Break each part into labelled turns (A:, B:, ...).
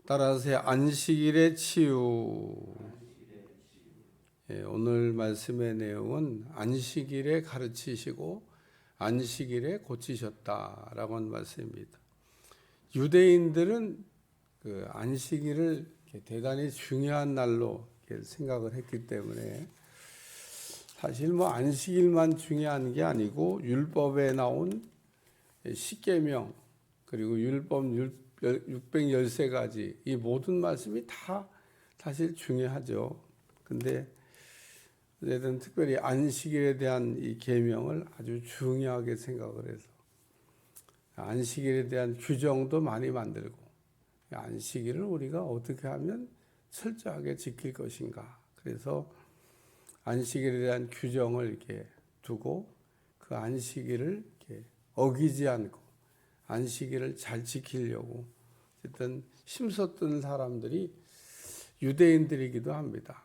A: 따라서 안식일의 치유. 오늘 말씀의 내용은 안식일에 가르치시고 안식일에 고치셨다라고 하는 말씀입니다. 유대인들은 그 안식일을 대단히 중요한 날로 생각을 했기 때문에 사실 안식일만 중요한 게 아니고 율법에 나온 십계명 그리고 율법 613가지 이 모든 말씀이 다 사실 중요하죠. 근데 어쨌든 특별히 안식일에 대한 이 계명을 아주 중요하게 생각을 해서 안식일에 대한 규정도 많이 만들고 안식일을 우리가 어떻게 하면 철저하게 지킬 것인가. 그래서 안식일에 대한 규정을 이렇게 두고 그 안식일을 이렇게 어기지 않고 안식일을 잘 지키려고 어쨌든 힘썼던 사람들이 유대인들이기도 합니다.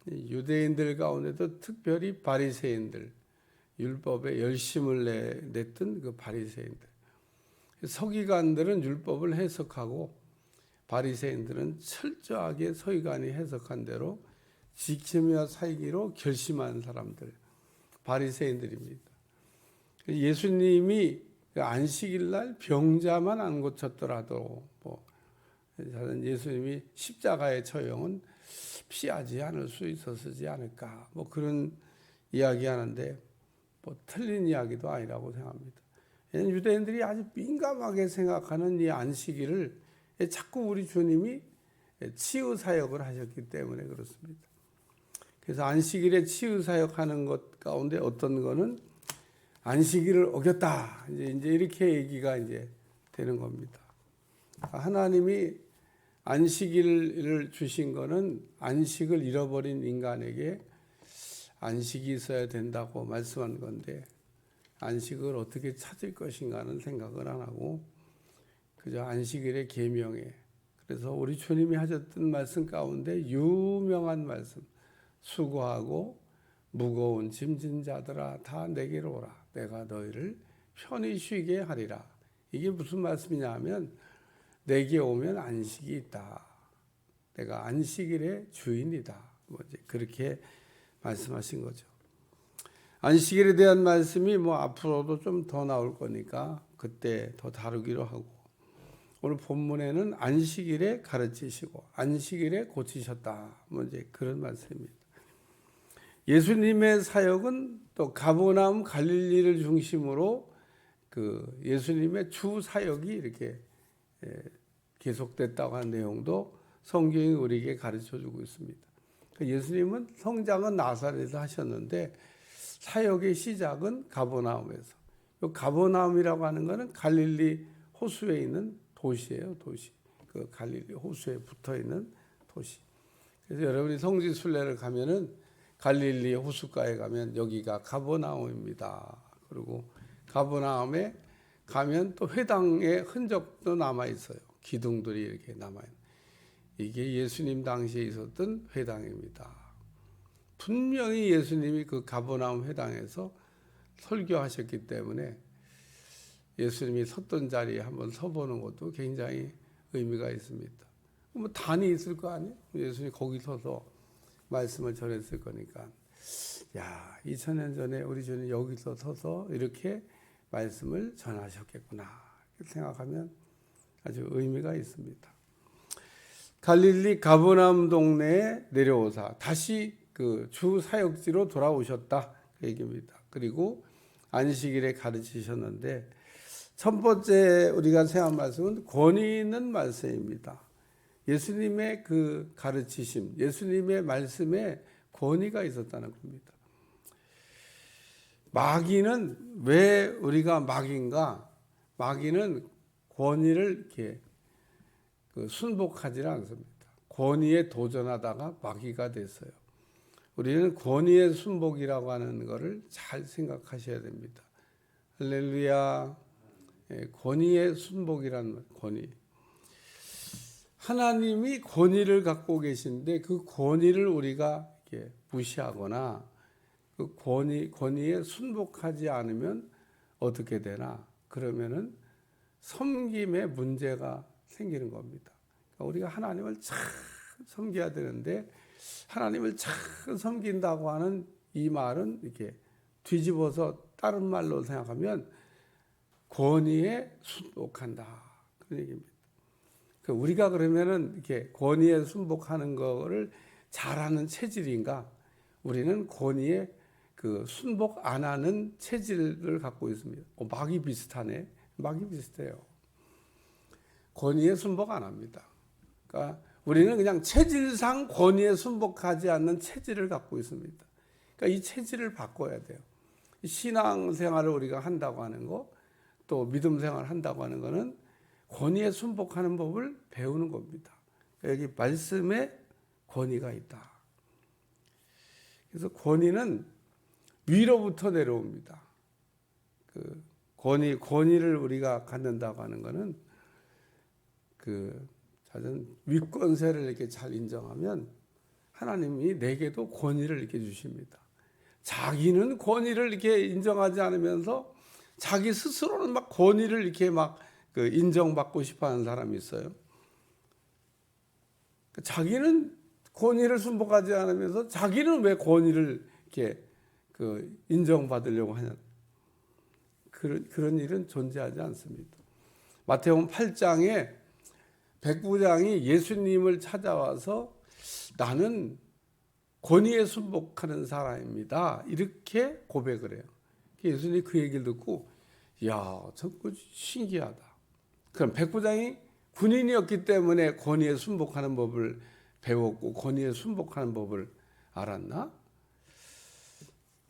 A: 유대인들 가운데도 특별히 바리새인들, 율법에 열심을 냈던 그 바리새인들. 서기관들은 율법을 해석하고 바리새인들은 철저하게 서기관이 해석한 대로 지키며 살기로 결심한 사람들, 바리새인들입니다. 예수님이 안식일 날 병자만 안 고쳤더라도 예수님이 십자가의 처형은 피하지 않을 수 있었지 않을까 그런 이야기하는데 틀린 이야기도 아니라고 생각합니다. 유대인들이 아주 민감하게 생각하는 이 안식일을 자꾸 우리 주님이 치유 사역을 하셨기 때문에 그렇습니다. 그래서 안식일에 치유 사역하는 것 가운데 어떤 거는 안식일을 어겼다 이제 이렇게 얘기가 이제 되는 겁니다. 하나님이 안식일을 주신 거는 안식을 잃어버린 인간에게 안식이 있어야 된다고 말씀한 건데 안식을 어떻게 찾을 것인가는 생각을 안 하고 그저 안식일의 계명에 그래서 우리 주님이 하셨던 말씀 가운데 유명한 말씀 수고하고 무거운 짐진 자들아 다 내게로 오라 내가 너희를 편히 쉬게 하리라. 이게 무슨 말씀이냐 하면 내게 오면 안식이 있다. 내가 안식일의 주인이다. 이제 그렇게 말씀하신 거죠. 안식일에 대한 말씀이 앞으로도 좀 더 나올 거니까 그때 더 다루기로 하고 오늘 본문에는 안식일에 가르치시고 안식일에 고치셨다. 이제 그런 말씀입니다. 예수님의 사역은 또 가버나움 갈릴리를 중심으로 그 예수님의 주 사역이 이렇게 계속됐다고 하는 내용도 성경이 우리에게 가르쳐주고 있습니다. 예수님은 성장은 나사렛에서 하셨는데 사역의 시작은 가버나움에서. 가버나움이라고 하는 것은 갈릴리 호수에 있는 도시예요. 도시. 그 갈릴리 호수에 붙어 있는 도시. 그래서 여러분이 성지 순례를 가면은 갈릴리 호숫가에 가면 여기가 가버나움입니다. 그리고 가버나움에 가면 또 회당의 흔적도 남아 있어요. 기둥들이 이렇게 남아 있는. 이게 예수님 당시에 있었던 회당입니다. 분명히 예수님이 그 가버나움 회당에서 설교하셨기 때문에 예수님이 섰던 자리에 한번 서보는 것도 굉장히 의미가 있습니다. 단이 있을 거 아니에요? 예수님이 거기 서서 말씀을 전했을 거니까. 2000년 전에 우리 주님 여기서 서서 이렇게 말씀을 전하셨겠구나. 이렇게 생각하면 아주 의미가 있습니다. 갈릴리 가버나움 동네에 내려오사 다시 그 주 사역지로 돌아오셨다 그 얘기입니다. 그리고 안식일에 가르치셨는데 첫 번째 우리가 생각한 말씀은 권위 있는 말씀입니다. 예수님의 그 가르치심, 예수님의 말씀에 권위가 있었다는 겁니다. 마귀는 왜 우리가 마귀인가? 마귀는 권위를 이렇게 순복하지 않습니다. 권위에 도전하다가 마귀가 됐어요. 우리는 권위의 순복이라고 하는 것을 잘 생각하셔야 됩니다. 할렐루야. 권위의 순복이라는 권위. 하나님이 권위를 갖고 계신데 그 권위를 우리가 이렇게 무시하거나 그 권위에 순복하지 않으면 어떻게 되나? 그러면은 섬김에 문제가 생기는 겁니다. 우리가 하나님을 참 섬겨야 되는데 하나님을 참 섬긴다고 하는 이 말은 이렇게 뒤집어서 다른 말로 생각하면 권위에 순복한다 그런 얘기입니다. 우리가 그러면은 이렇게 권위에 순복하는 거를 잘하는 체질인가? 우리는 권위에 순복 안 하는 체질을 갖고 있습니다. 막이 비슷하네. 막이 비슷해요. 권위에 순복 안 합니다. 그러니까 우리는 그냥 체질상 권위에 순복하지 않는 체질을 갖고 있습니다. 그러니까 이 체질을 바꿔야 돼요. 신앙생활을 우리가 한다고 하는 거, 또 믿음 생활을 한다고 하는 거는 권위에 순복하는 법을 배우는 겁니다. 여기 말씀에 권위가 있다. 그래서 권위는 위로부터 내려옵니다. 권위를 우리가 갖는다고 하는 것은 사실은 위권세를 이렇게 잘 인정하면 하나님이 내게도 권위를 이렇게 주십니다. 자기는 권위를 이렇게 인정하지 않으면서 자기 스스로는 막 권위를 이렇게 막 인정받고 싶어 하는 사람이 있어요. 자기는 권위를 순복하지 않으면서 자기는 왜 권위를 이렇게 인정받으려고 하냐. 그런 일은 존재하지 않습니다. 마태복음 8장에 백부장이 예수님을 찾아와서 나는 권위에 순복하는 사람입니다. 이렇게 고백을 해요. 예수님이 그 얘기를 듣고 야, 정말 신기하다. 그럼 백부장이 군인이었기 때문에 권위에 순복하는 법을 배웠고 권위에 순복하는 법을 알았나?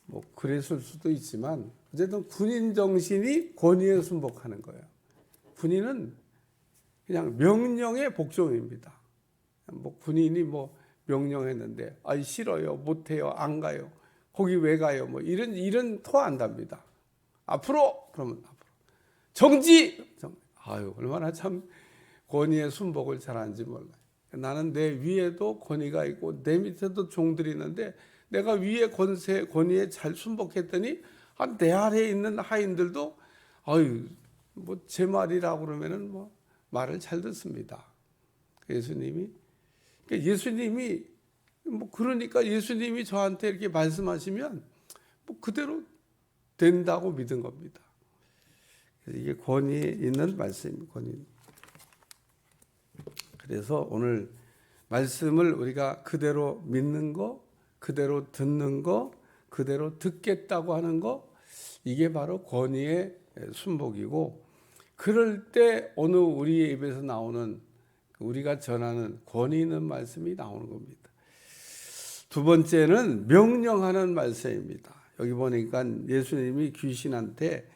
A: 뭐 그랬을 수도 있지만 어쨌든 군인 정신이 권위에 순복하는 거예요. 군인은 그냥 명령의 복종입니다. 뭐 군인이 뭐 명령했는데 아이 싫어요, 못해요, 안 가요, 거기 왜 가요, 뭐 이런 토 안 답니다. 앞으로 그러면 앞으로 정지. 아유 얼마나 참 권위의 순복을 잘하는지 몰라요. 나는 내 위에도 권위가 있고 내 밑에도 종들이 있는데 내가 위에 권위에 잘 순복했더니 내 아래에 있는 하인들도 아유 뭐 제 말이라고 그러면은 뭐 말을 잘 듣습니다. 예수님이 그러니까 예수님이 저한테 이렇게 말씀하시면 뭐 그대로 된다고 믿은 겁니다. 그래서 이게 권위 있는 말씀입니다. 권위. 그래서 오늘 말씀을 우리가 그대로 믿는 거, 그대로 듣는 거, 그대로 듣겠다고 하는 거, 이게 바로 권위의 순복이고, 그럴 때 어느 우리의 입에서 나오는 우리가 전하는 권위 있는 말씀이 나오는 겁니다. 두 번째는 명령하는 말씀입니다. 여기 보니까 예수님이 귀신한테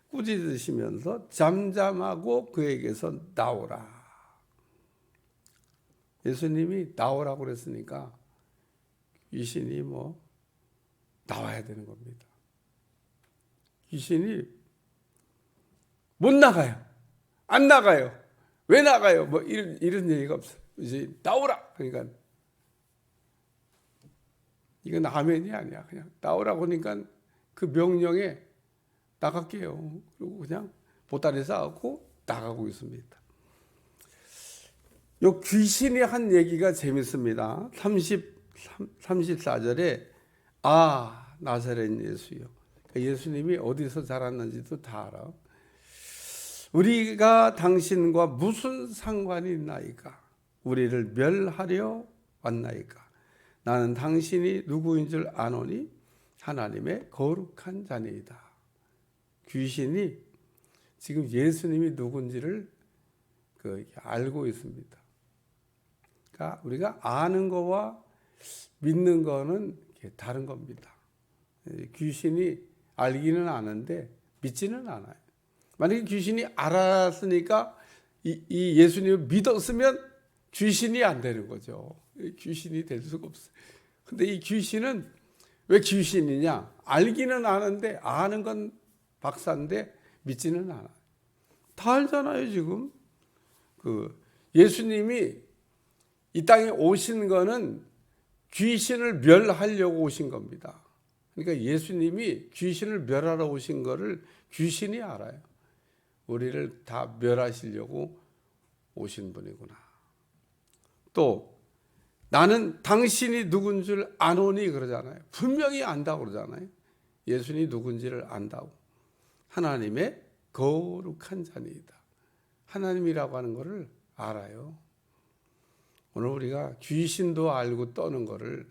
A: 꾸짖으시면서 잠잠하고 그에게서 나오라. 예수님이 나오라고 그랬으니까 귀신이 뭐 나와야 되는 겁니다. 귀신이 못 나가요. 안 나가요. 왜 나가요? 뭐 이런 얘기가 없어요. 이제 나오라. 그러니까 이건 아멘이 아니야. 그냥 나오라고 하니까 그 명령에 나갈게요. 그리고 그냥 보따리 싸고 나가고 있습니다. 요 귀신이 한 얘기가 재밌습니다. 34절에 나사렛 예수요. 예수님이 어디서 자랐는지도 다 알아. 우리가 당신과 무슨 상관이 있나이까? 우리를 멸하려 왔나이까? 나는 당신이 누구인 줄 아노니 하나님의 거룩한 자니이다. 귀신이 지금 예수님이 누군지를 알고 있습니다. 그러니까 우리가 아는 거와 믿는 거는 다른 겁니다. 귀신이 알기는 아는데 믿지는 않아요. 만약에 귀신이 알았으니까 이 예수님을 믿었으면 귀신이 안 되는 거죠. 귀신이 될 수가 없어요. 근데 이 귀신은 왜 귀신이냐? 알기는 아는데 아는 건 박사인데 믿지는 않아요. 다 알잖아요, 지금. 예수님이 이 땅에 오신 거는 귀신을 멸하려고 오신 겁니다. 그러니까 예수님이 귀신을 멸하러 오신 거를 귀신이 알아요. 우리를 다 멸하시려고 오신 분이구나. 또 나는 당신이 누군 줄 아노니 그러잖아요. 분명히 안다고 그러잖아요. 예수님이 누군지를 안다고. 하나님의 거룩한 자니이다. 하나님이라고 하는 것을 알아요. 오늘 우리가 귀신도 알고 떠는 것을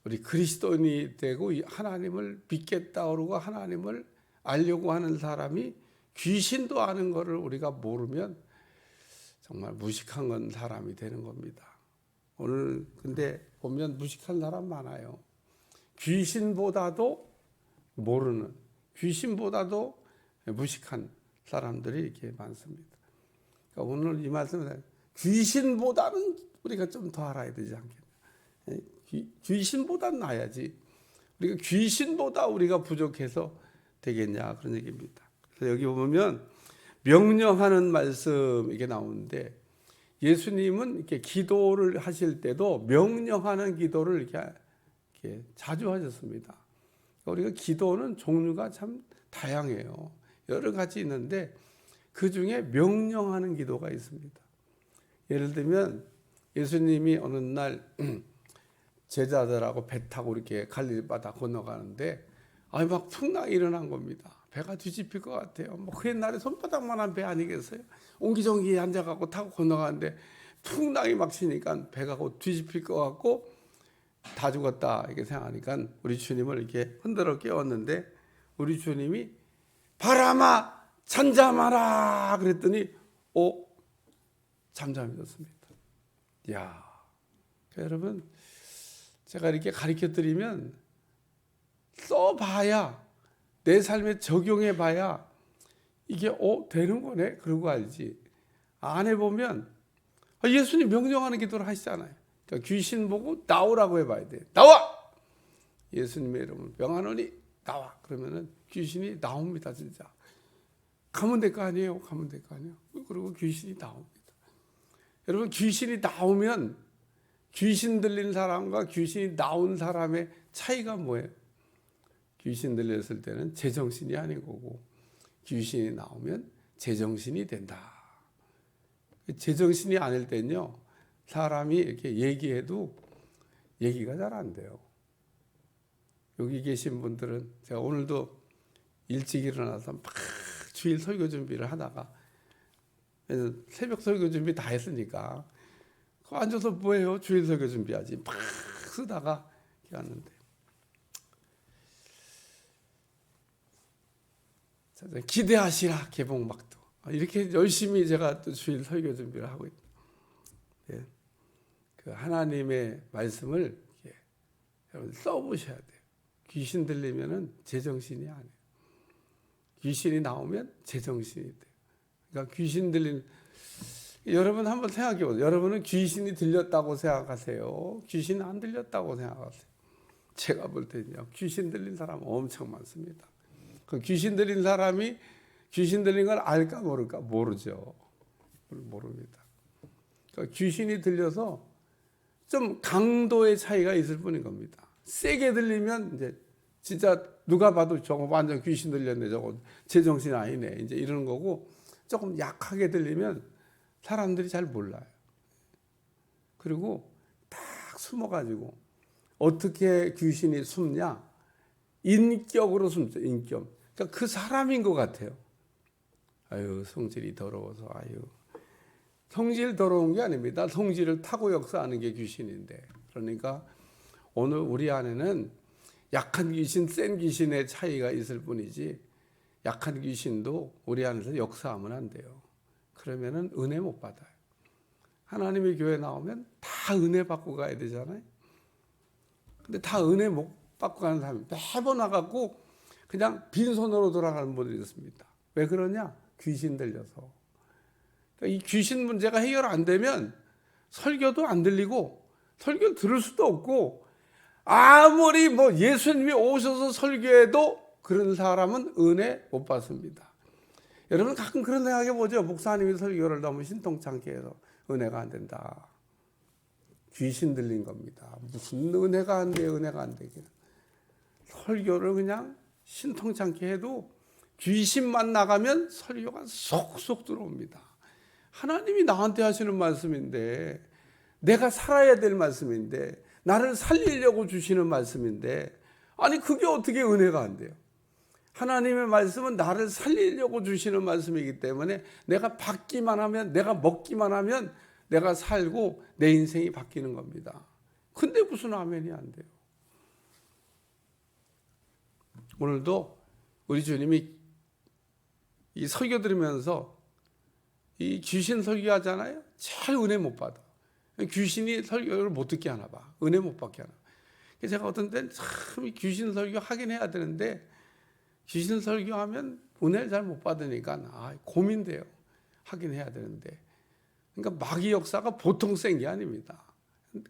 A: 우리 그리스도인이 되고 하나님을 믿겠다 그러고 하나님을 알려고 하는 사람이 귀신도 아는 것을 우리가 모르면 정말 무식한 건 사람이 되는 겁니다. 오늘 근데 보면 무식한 사람 많아요. 귀신보다도 모르는, 귀신보다도 무식한 사람들이 이렇게 많습니다. 그러니까 오늘 이 말씀은 귀신보다는 우리가 좀 더 알아야 되지 않겠냐. 귀신보다는 나야지. 우리가 귀신보다 우리가 부족해서 되겠냐 그런 얘기입니다. 그래서 여기 보면 명령하는 말씀 이게 나오는데 예수님은 이렇게 기도를 하실 때도 명령하는 기도를 이렇게 자주 하셨습니다. 우리가 기도는 종류가 참 다양해요. 여러 가지 있는데 그 중에 명령하는 기도가 있습니다. 예를 들면 예수님이 어느 날 제자들하고 배 타고 이렇게 갈릴리 바다 건너가는데 막 풍랑이 일어난 겁니다. 배가 뒤집힐 것 같아요. 그 옛날에 손바닥만한 배 아니겠어요? 옹기종기 앉아갖고 타고 건너가는데 풍랑이 막 치니까 배가 곧 뒤집힐 것 같고 다 죽었다 이렇게 생각하니까 우리 주님을 이렇게 흔들어 깨웠는데 우리 주님이 바람아 잠잠하라 그랬더니 잠잠해졌습니다. 야, 여러분 제가 이렇게 가르쳐 드리면 써봐야 내 삶에 적용해 봐야 이게 되는 거네 그러고 알지. 안 해보면 예수님 명령하는 기도를 하시잖아요. 그러니까 귀신 보고 나오라고 해봐야 돼. 나와! 예수님의 이름으로 명하노니 나와. 그러면은 귀신이 나옵니다. 진짜 가면 될 거 아니에요. 가면 될 거 아니에요. 그리고 귀신이 나옵니다. 여러분 귀신이 나오면 귀신 들린 사람과 귀신이 나온 사람의 차이가 뭐예요? 귀신 들렸을 때는 제정신이 아닌 거고 귀신이 나오면 제정신이 된다. 제정신이 아닐 때는요 사람이 이렇게 얘기해도 얘기가 잘 안 돼요. 여기 계신 분들은 제가 오늘도 일찍 일어나서 막 주일 설교 준비를 하다가 새벽 설교 준비 다 했으니까 앉아서 뭐해요? 주일 설교 준비하지. 막 쓰다가 이렇게 왔는데 기대하시라 개봉막도 이렇게 열심히 제가 또 주일 설교 준비를 하고 있다. 예. 그 하나님의 말씀을 여러분 써보셔야 돼요. 귀신 들리면은 제정신이 아니에요. 귀신이 나오면 제정신이 돼요. 그러니까 귀신 들린 여러분 한번 생각해 보세요. 여러분은 귀신이 들렸다고 생각하세요? 귀신 안 들렸다고 생각하세요? 제가 볼 때는요 귀신 들린 사람 엄청 많습니다. 그 귀신 들린 사람이 귀신 들린 걸 알까 모를까? 모르죠. 모릅니다. 그러니까 귀신이 들려서 좀 강도의 차이가 있을 뿐인 겁니다. 세게 들리면 이제 진짜 누가 봐도 저거 완전 귀신 들렸네, 저거 제정신 아니네, 이제 이러는 거고 조금 약하게 들리면 사람들이 잘 몰라요. 그리고 딱 숨어가지고 어떻게 귀신이 숨냐? 인격으로 숨죠, 인격. 그러니까 그 사람인 것 같아요. 아유, 성질이 더러워서, 아유. 성질 더러운 게 아닙니다. 성질을 타고 역사하는 게 귀신인데. 그러니까 오늘 우리 안에는 약한 귀신, 센 귀신의 차이가 있을 뿐이지 약한 귀신도 우리 안에서 역사하면 안 돼요. 그러면은 은혜 못 받아요. 하나님의 교회 나오면 다 은혜 받고 가야 되잖아요. 근데 다 은혜 못 받고 가는 사람이 매번 와갖고 그냥 빈손으로 돌아가는 분들이 있습니다. 왜 그러냐? 귀신 들려서. 그러니까 이 귀신 문제가 해결 안 되면 설교도 안 들리고 설교 들을 수도 없고 아무리 예수님이 오셔서 설교해도 그런 사람은 은혜 못 받습니다. 여러분 가끔 그런 생각해 보죠. 목사님이 설교를 너무 신통찮게 해서 은혜가 안 된다. 귀신 들린 겁니다. 무슨 은혜가 안 돼, 은혜가 안 되게. 설교를 그냥 신통찮게 해도 귀신만 나가면 설교가 쏙쏙 들어옵니다. 하나님이 나한테 하시는 말씀인데 내가 살아야 될 말씀인데, 나를 살리려고 주시는 말씀인데, 아니 그게 어떻게 은혜가 안 돼요? 하나님의 말씀은 나를 살리려고 주시는 말씀이기 때문에 내가 받기만 하면, 내가 먹기만 하면 내가 살고 내 인생이 바뀌는 겁니다. 근데 무슨 아멘이 안 돼요? 오늘도 우리 주님이 이 설교 들으면서 이 귀신 설교하잖아요. 잘 은혜 못 받아. 귀신이 설교를 못 듣게 하나 봐. 은혜 못 받게 하나. 제가 어떤 때는 참 귀신 설교 하긴 해야 되는데, 귀신 설교하면 은혜를 잘 못 받으니까 고민돼요. 하긴 해야 되는데. 그러니까 마귀 역사가 보통 센 게 아닙니다.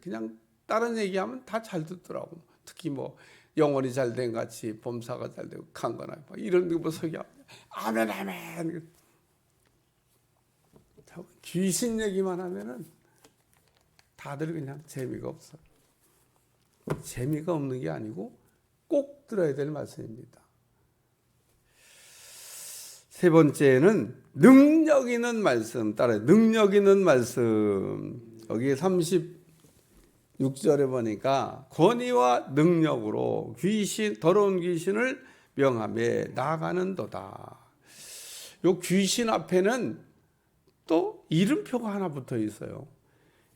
A: 그냥 다른 얘기하면 다 잘 듣더라고. 특히 뭐 영혼이 잘 된 같이 범사가 잘 되고 강건하 이런 거 설교하면 아멘 아멘. 귀신 얘기만 하면은 다들 그냥 재미가 없어요. 재미가 없는 게 아니고 꼭 들어야 될 말씀입니다. 세 번째는 능력 있는 말씀. 따라요. 능력 있는 말씀. 여기 36절에 보니까 권위와 능력으로 더러운 귀신을 명하며 나아가는도다. 요 귀신 앞에는 또 이름표가 하나 붙어 있어요.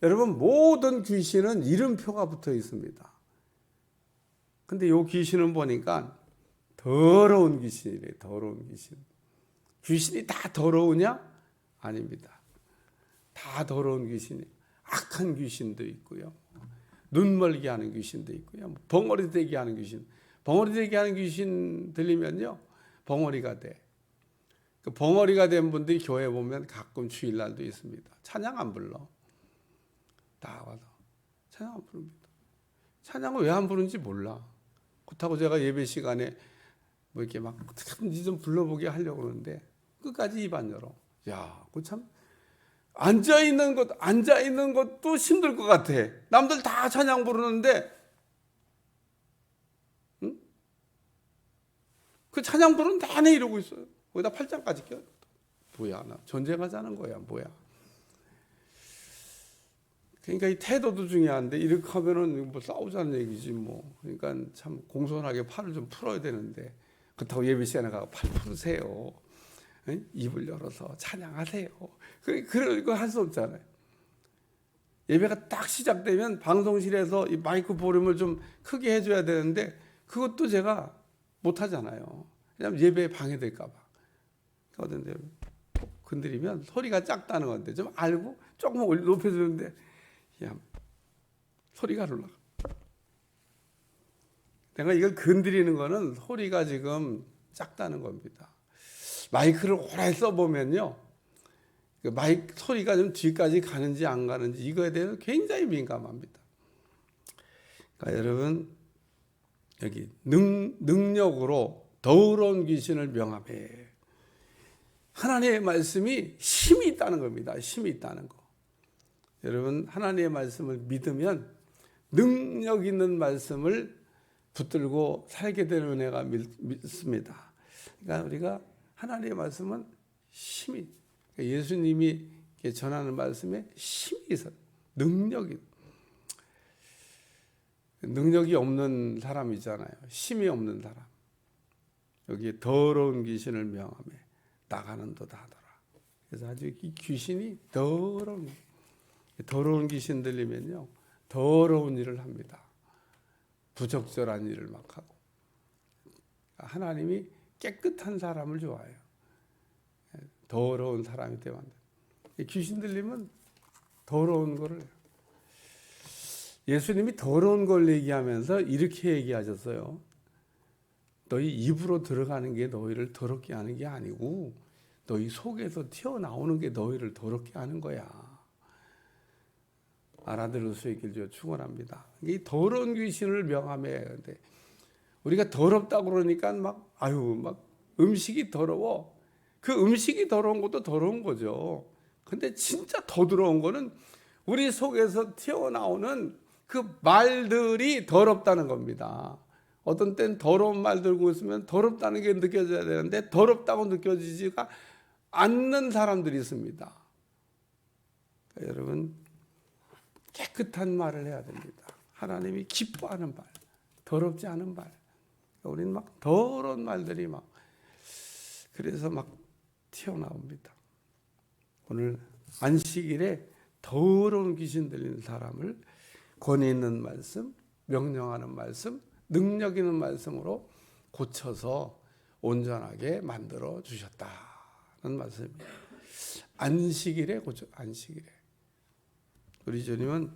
A: 여러분, 모든 귀신은 이름표가 붙어 있습니다. 근데 요 귀신은 보니까 더러운 귀신이래요. 더러운 귀신. 귀신이 다 더러우냐? 아닙니다. 다 더러운 귀신이. 악한 귀신도 있고요. 눈멀게 하는 귀신도 있고요. 벙어리 되게 하는 귀신. 벙어리 되게 하는 귀신 들리면요, 벙어리가 돼. 그 벙어리가 된 분들이 교회 보면 가끔 주일날도 있습니다. 찬양 안 불러. 다 와서 찬양 안 부릅니다. 찬양을 왜 안 부르는지 몰라. 그렇다고 제가 예배 시간에 뭐 이렇게 막 어떻게든지 좀 불러보게 하려고 그러는데 끝까지 입 안 열어. 야, 그 참 앉아 있는 것도 힘들 것 같아. 남들 다 찬양 부르는데, 응? 그 찬양 부르는 내내 이러고 있어요. 거기다 팔짱까지 껴. 뭐야, 나 전쟁하자는 거야, 뭐야. 그러니까 이 태도도 중요한데 이렇게 하면은 뭐 싸우자는 얘기지 뭐. 그러니까 참 공손하게 팔을 좀 풀어야 되는데, 그렇다고 예배 시간에 가서 팔 풀으세요. 입을 열어서 찬양하세요. 그거 할 수 없잖아요. 예배가 딱 시작되면 방송실에서 이 마이크 볼륨을 좀 크게 해줘야 되는데 그것도 제가 못 하잖아요. 왜냐하면 예배에 방해될까 봐. 그런데 건드리면 소리가 작다는 건데 좀 알고 조금 높여주는데 야, 소리가 안 올라가. 내가 이걸 건드리는 거는 소리가 지금 작다는 겁니다. 마이크를 오래 써보면요, 그 마이크 소리가 좀 뒤까지 가는지 안 가는지 이거에 대해서 굉장히 민감합니다. 그러니까 여러분, 여기 능력으로 더러운 귀신을 명하며, 하나님의 말씀이 힘이 있다는 겁니다. 힘이 있다는 거. 여러분, 하나님의 말씀을 믿으면 능력 있는 말씀을 붙들고 살게 되는 은혜가 믿습니다. 그러니까 우리가 하나님의 말씀은 힘이, 그러니까 예수님이 전하는 말씀에 힘이 있어요. 능력이 없는 사람이잖아요. 힘이 없는 사람. 여기에 더러운 귀신을 명하며 나가는도다 하더라. 그래서 아주 이 귀신이 더러운 귀신 들리면요, 더러운 일을 합니다. 부적절한 일을 막 하고. 하나님이 깨끗한 사람을 좋아해요. 더러운 사람이 되면 안 돼요. 귀신 들리면 더러운 거를 해요. 예수님이 더러운 걸 얘기하면서 이렇게 얘기하셨어요. 너희 입으로 들어가는 게 너희를 더럽게 하는 게 아니고 너희 속에서 튀어나오는 게 너희를 더럽게 하는 거야. 알아들을 수 있길 저 축원합니다. 이 더러운 귀신을 명하며, 근데 우리가 더럽다고 그러니까 막 음식이 더러워. 그 음식이 더러운 것도 더러운 거죠. 근데 진짜 더 더러운 거는 우리 속에서 튀어나오는 그 말들이 더럽다는 겁니다. 어떤 땐 더러운 말 들고 있으면 더럽다는 게 느껴져야 되는데 더럽다고 느껴지지가 않는 사람들이 있습니다. 그러니까 여러분, 깨끗한 말을 해야 됩니다. 하나님이 기뻐하는 말, 더럽지 않은 말. 우리는 막 더러운 말들이 막 그래서 막 튀어나옵니다. 오늘 안식일에 더러운 귀신 들리는 사람을 권위 있는 말씀, 명령하는 말씀, 능력 있는 말씀으로 고쳐서 온전하게 만들어 주셨다는 말씀입니다. 안식일에 고쳐, 안식일에. 우리 주님은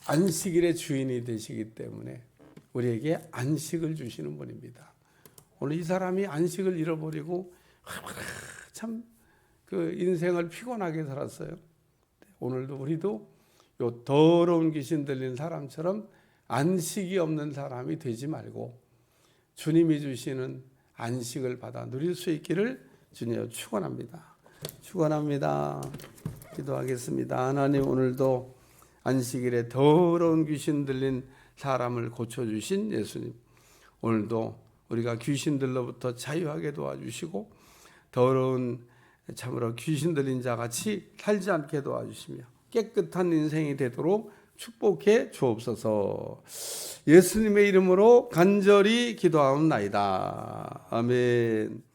A: 안식일의 주인이 되시기 때문에 우리에게 안식을 주시는 분입니다. 오늘 이 사람이 안식을 잃어버리고 참 그 인생을 피곤하게 살았어요. 오늘도 우리도 요 더러운 귀신 들린 사람처럼 안식이 없는 사람이 되지 말고 주님이 주시는 안식을 받아 누릴 수 있기를 주님 축원합니다. 축원합니다. 기도하겠습니다. 하나님, 오늘도 안식일에 더러운 귀신 들린 사람을 고쳐주신 예수님, 오늘도 우리가 귀신들로부터 자유하게 도와주시고 더러운 참으로 귀신 들린 자같이 살지 않게 도와주시며 깨끗한 인생이 되도록 축복해 주옵소서. 예수님의 이름으로 간절히 기도하옵나이다. 아멘.